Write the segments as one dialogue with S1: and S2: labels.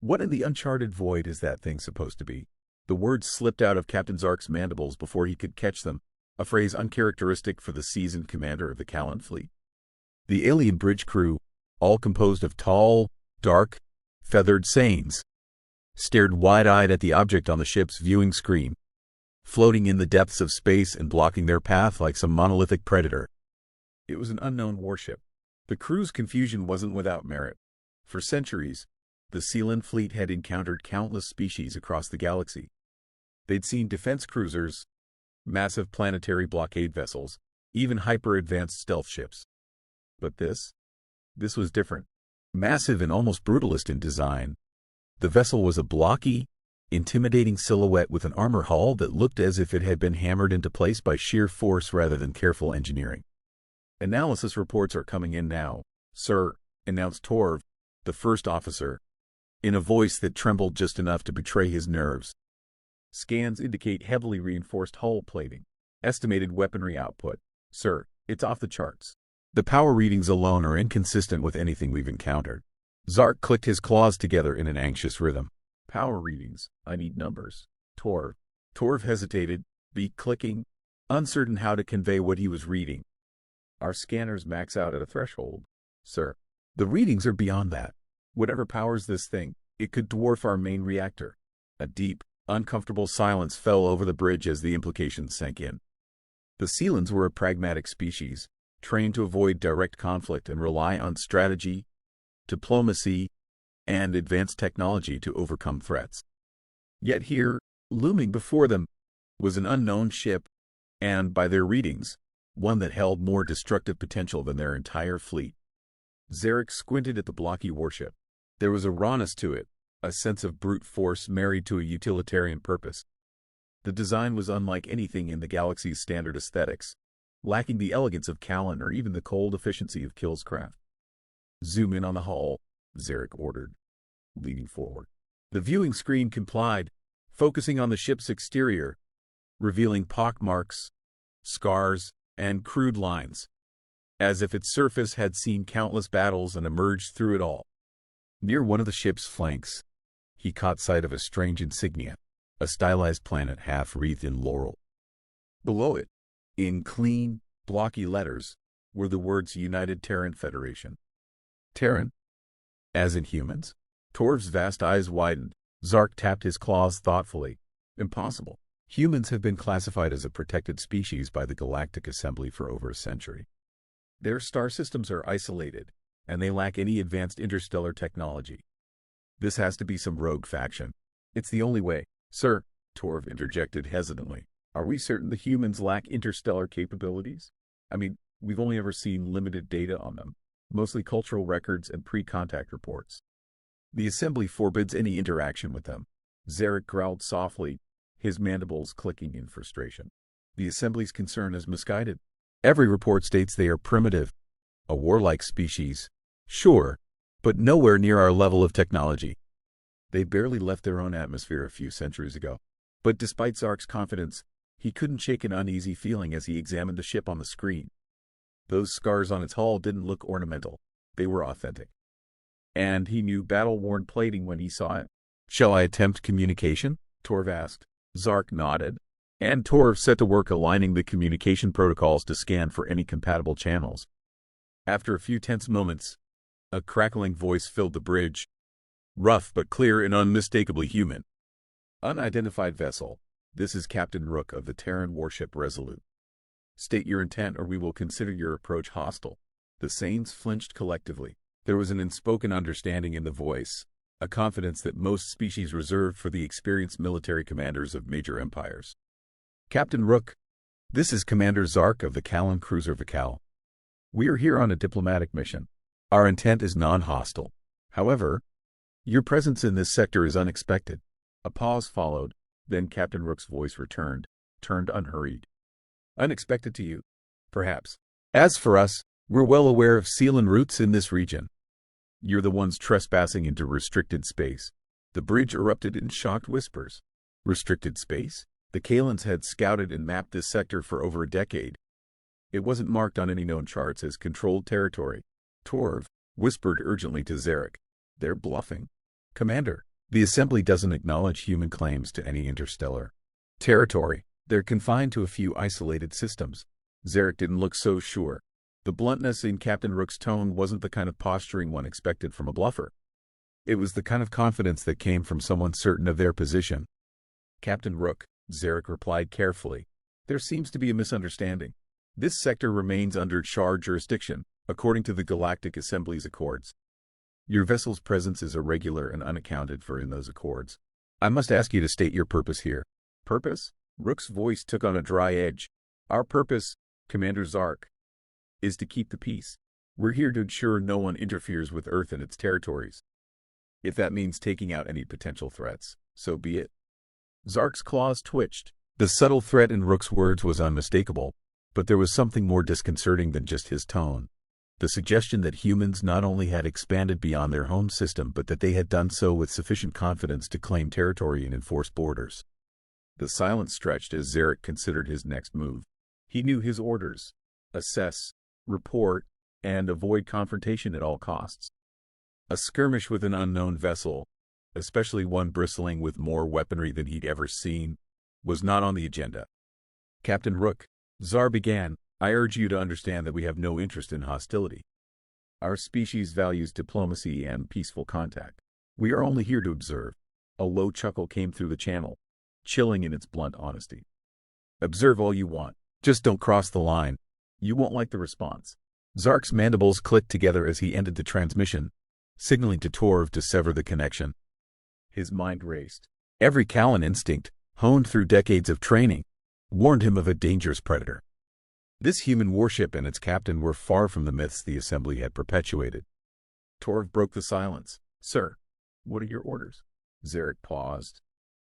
S1: What in the uncharted void is that thing supposed to be? The words slipped out of Captain Zark's mandibles before he could catch them, a phrase uncharacteristic for the seasoned commander of the Callan fleet. The alien bridge crew, all composed of tall, dark, feathered Sains, stared wide-eyed at the object on the ship's viewing screen, floating in the depths of space and blocking their path like some monolithic predator. It was an unknown warship. The crew's confusion wasn't without merit. For centuries, the Sealand fleet had encountered countless species across the galaxy. They'd seen defense cruisers, massive planetary blockade vessels, even hyper-advanced stealth ships. But this was different. Massive and almost brutalist in design. The vessel was a blocky, intimidating silhouette with an armor hull that looked as if it had been hammered into place by sheer force rather than careful engineering. "Analysis reports are coming in now, sir," announced Torv, the first officer, in a voice that trembled just enough to betray his nerves. "Scans indicate heavily reinforced hull plating. Estimated weaponry output, sir, it's off the charts. The power readings alone are inconsistent with anything we've encountered." Zark clicked his claws together in an anxious rhythm. "Power readings, I need numbers." Torv hesitated, beat clicking, uncertain how to convey what he was reading. "Our scanners max out at a threshold, sir. The readings are beyond that. Whatever powers this thing, it could dwarf our main reactor." A deep, uncomfortable silence fell over the bridge as the implications sank in. The Sealans were a pragmatic species, trained to avoid direct conflict and rely on strategy, diplomacy, and advanced technology to overcome threats. Yet here, looming before them, was an unknown ship, and, by their readings, one that held more destructive potential than their entire fleet. Zarek squinted at the blocky warship. There was a rawness to it, a sense of brute force married to a utilitarian purpose. The design was unlike anything in the galaxy's standard aesthetics, lacking the elegance of Callan or even the cold efficiency of Kill's craft. "Zoom in on the hull," Zarek ordered, leaning forward. The viewing screen complied, focusing on the ship's exterior, revealing pockmarks, scars, and crude lines, as if its surface had seen countless battles and emerged through it all. Near one of the ship's flanks, he caught sight of a strange insignia, a stylized planet half-wreathed in laurel. Below it, in clean, blocky letters, were the words United Terran Federation. Terran? As in humans? Torv's vast eyes widened. Zark tapped his claws thoughtfully. "Impossible. Humans have been classified as a protected species by the Galactic Assembly for over a century. Their star systems are isolated, and they lack any advanced interstellar technology. This has to be some rogue faction. It's the only way." "Sir," Torv interjected hesitantly, "are we certain the humans lack interstellar capabilities? I mean, we've only ever seen limited data on them, mostly cultural records and pre-contact reports." "The Assembly forbids any interaction with them," Zarek growled softly, his mandibles clicking in frustration. "The Assembly's concern is misguided. Every report states they are primitive, a warlike species, sure, but nowhere near our level of technology. They barely left their own atmosphere a few centuries ago." But despite Zark's confidence, he couldn't shake an uneasy feeling as he examined the ship on the screen. Those scars on its hull didn't look ornamental. They were authentic. And he knew battle-worn plating when he saw it. "Shall I attempt communication?" Torv asked. Zark nodded, and Torv set to work aligning the communication protocols to scan for any compatible channels. After a few tense moments, a crackling voice filled the bridge, rough but clear and unmistakably human. "Unidentified vessel. This is Captain Rook of the Terran warship Resolute. State your intent or we will consider your approach hostile." The Sains flinched collectively. There was an unspoken understanding in the voice, a confidence that most species reserved for the experienced military commanders of major empires. "Captain Rook, this is Commander Zark of the Callan cruiser Vikal. We are here on a diplomatic mission. Our intent is non-hostile. However, your presence in this sector is unexpected." A pause followed, then Captain Rook's voice turned unhurried. "Unexpected to you, perhaps. As for us, we're well aware of Sealan routes in this region. You're the ones trespassing into restricted space." The bridge erupted in shocked whispers. Restricted space? The Kalans had scouted and mapped this sector for over a decade. It wasn't marked on any known charts as controlled territory. Torv whispered urgently to Zarek. "They're bluffing." "Commander, The assembly doesn't acknowledge human claims to any interstellar territory. They're confined to a few isolated systems. Zarek didn't look so sure. The bluntness in Captain Rook's tone wasn't the kind of posturing one expected from a bluffer. It was the kind of confidence that came from someone certain of their position. Captain Rook, Zarek replied carefully. There seems to be a misunderstanding. This sector remains under Char jurisdiction, according to the Galactic Assembly's accords. Your vessel's presence is irregular and unaccounted for in those accords. I must ask you to state your purpose here. Purpose? Rook's voice took on a dry edge. Our purpose, Commander Zark, is to keep the peace. We're here to ensure no one interferes with Earth and its territories. If that means taking out any potential threats, so be it. Zark's claws twitched. The subtle threat in Rook's words was unmistakable, but there was something more disconcerting than just his tone. The suggestion that humans not only had expanded beyond their home system but that they had done so with sufficient confidence to claim territory and enforce borders. The silence stretched as Zarek considered his next move. He knew his orders: assess, report, and avoid confrontation at all costs. A skirmish with an unknown vessel, especially one bristling with more weaponry than he'd ever seen, was not on the agenda. Captain Rook, Zar began, I urge you to understand that we have no interest in hostility. Our species values diplomacy and peaceful contact. We are only here to observe. A low chuckle came through the channel, chilling in its blunt honesty. Observe all you want. Just don't cross the line. You won't like the response. Zark's mandibles clicked together as he ended the transmission, signaling to Torv to sever the connection. His mind raced. Every Callan instinct, honed through decades of training, warned him of a dangerous predator. This human warship and its captain were far from the myths the Assembly had perpetuated. Torv broke the silence. Sir, what are your orders? Zarek paused,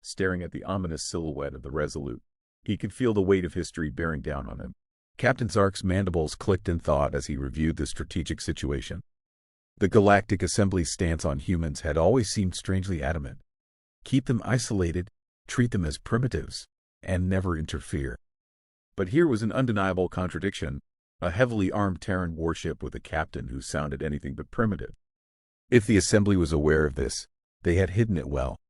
S1: staring at the ominous silhouette of the Resolute. He could feel the weight of history bearing down on him. Captain Zark's mandibles clicked in thought as he reviewed the strategic situation. The Galactic Assembly's stance on humans had always seemed strangely adamant. Keep them isolated, treat them as primitives, and never interfere. But here was an undeniable contradiction, a heavily armed Terran warship with a captain who sounded anything but primitive. If the Assembly was aware of this, they had hidden it well.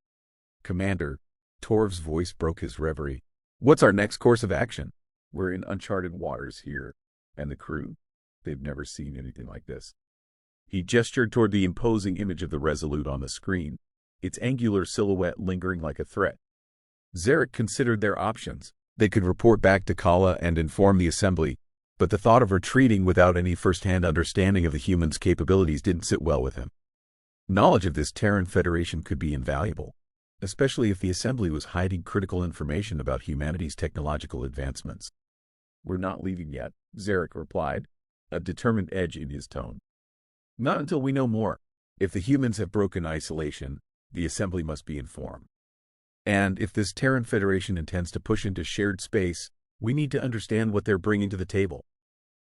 S1: Commander, Torv's voice broke his reverie. What's our next course of action? We're in uncharted waters here, and the crew, they've never seen anything like this. He gestured toward the imposing image of the Resolute on the screen, its angular silhouette lingering like a threat. Zarek considered their options. They could report back to Kala and inform the Assembly, but the thought of retreating without any first-hand understanding of the humans' capabilities didn't sit well with him. Knowledge of this Terran Federation could be invaluable, especially if the Assembly was hiding critical information about humanity's technological advancements. We're not leaving yet, Zarek replied, a determined edge in his tone. Not until we know more. If the humans have broken isolation, the Assembly must be informed. And if this Terran Federation intends to push into shared space, we need to understand what they're bringing to the table.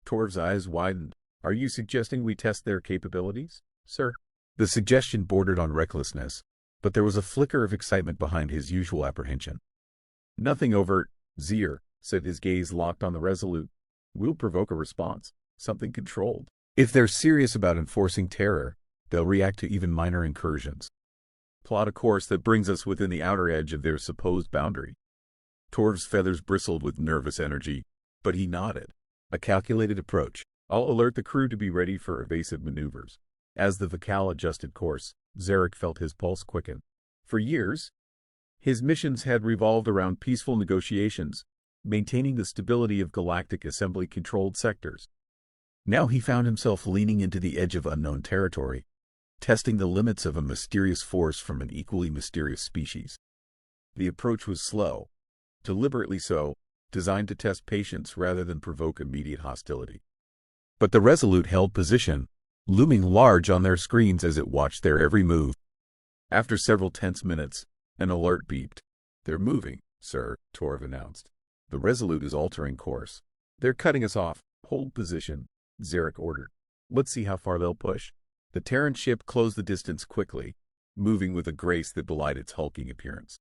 S1: Torv's eyes widened. Are you suggesting we test their capabilities, sir? The suggestion bordered on recklessness, but there was a flicker of excitement behind his usual apprehension. Nothing overt, Zir, said, his gaze locked on the Resolute. We'll provoke a response, something controlled. If they're serious about enforcing terror, they'll react to even minor incursions. Plot a course that brings us within the outer edge of their supposed boundary. Torv's feathers bristled with nervous energy, but he nodded. A calculated approach. I'll alert the crew to be ready for evasive maneuvers. As the Vakal adjusted course, Zarek felt his pulse quicken. For years, his missions had revolved around peaceful negotiations, maintaining the stability of Galactic Assembly-controlled sectors. Now he found himself leaning into the edge of unknown territory, testing the limits of a mysterious force from an equally mysterious species. The approach was slow, deliberately so, designed to test patience rather than provoke immediate hostility. But the Resolute held position, looming large on their screens as it watched their every move. After several tense minutes, an alert beeped. They're moving, sir, Torv announced. The Resolute is altering course. They're cutting us off. Hold position, Zarek ordered. Let's see how far they'll push. The Terran ship closed the distance quickly, moving with a grace that belied its hulking appearance.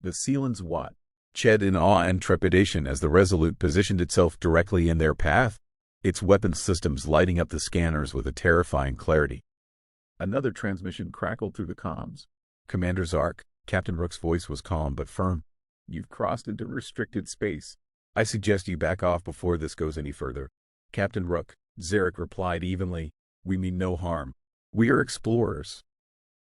S1: The Sealands watched, in awe and trepidation as the Resolute positioned itself directly in their path, its weapons systems lighting up the scanners with a terrifying clarity. Another transmission crackled through the comms. Commander Zark, Captain Rook's voice was calm but firm. You've crossed into restricted space. I suggest you back off before this goes any further. Captain Rook, Zarek replied evenly. We mean no harm. We are explorers.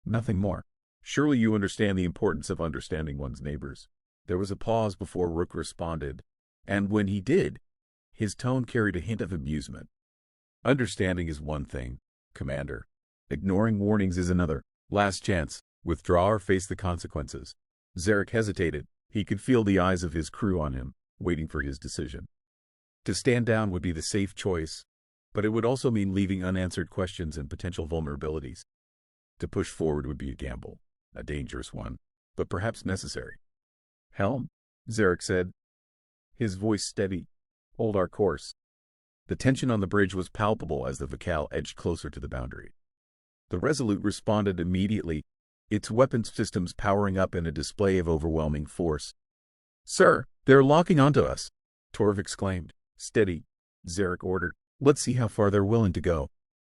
S1: Nothing more. Surely you understand the importance of understanding one's neighbors. There was a pause before Rook responded, and when he did, his tone carried a hint of amusement. Understanding is one thing, Commander. Ignoring warnings is another. Last chance. Withdraw or face the consequences. Zarek hesitated. He could feel the eyes of his crew on him, waiting for his decision. To stand down would be the safe choice, but it would also mean leaving unanswered questions and potential vulnerabilities. To push forward would be a gamble, a dangerous one, but perhaps necessary. Helm, Zarek said, his voice steady. Hold our course. The tension on the bridge was palpable as the Vakal edged closer to the boundary. The Resolute responded immediately, its weapons systems powering up in a display of overwhelming force. Sir, they're locking onto us, Torv exclaimed. Steady, Zarek ordered. Let's see how far they're willing to go.